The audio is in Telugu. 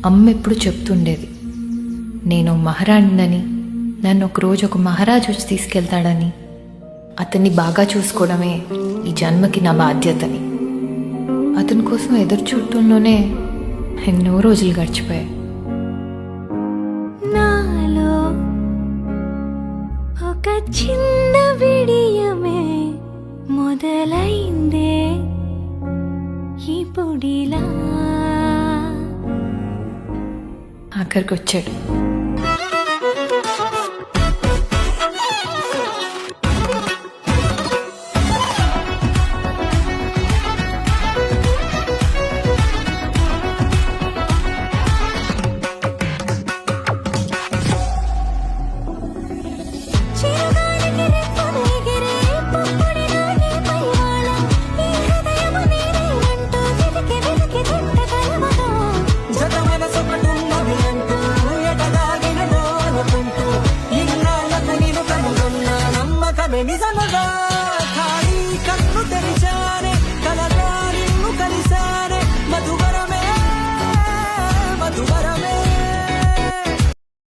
అమ్మ ఎప్పుడు చెప్తుండేది, నేను మహారాణినని, నన్ను ఒకరోజు ఒక మహారాజు వచ్చి తీసుకెళ్తాడని, అతన్ని బాగా చూసుకోవడమే ఈ జన్మకి నా బాధ్యతని. అతని కోసం ఎదురు చూడటంలోనే ఎన్నో రోజులు గడిచిపోయాయి. నాలో ఒక చిన్న విడియమే మొదలైందే ఇప్పుడిలా. ఆఖరికి వచ్చాడు. చిరుగాలికి రెప్పలు ఎగిరే పుప్పొడిలో నీ పైవాళ, ఈ హృదయము నీదేనంటూ వెతికి వెతికి తిట్టగలవదో. జత మనసొకటున్నది అంటూ ఎటగాగినదో అనుకుంటూ ఇన్నాళ్లకు నేను కనుగొన్న నమ్మకమే నిజముగా. ఖాళీ కన్ను తెరిచానే, కలగా నిన్ను కలిసా.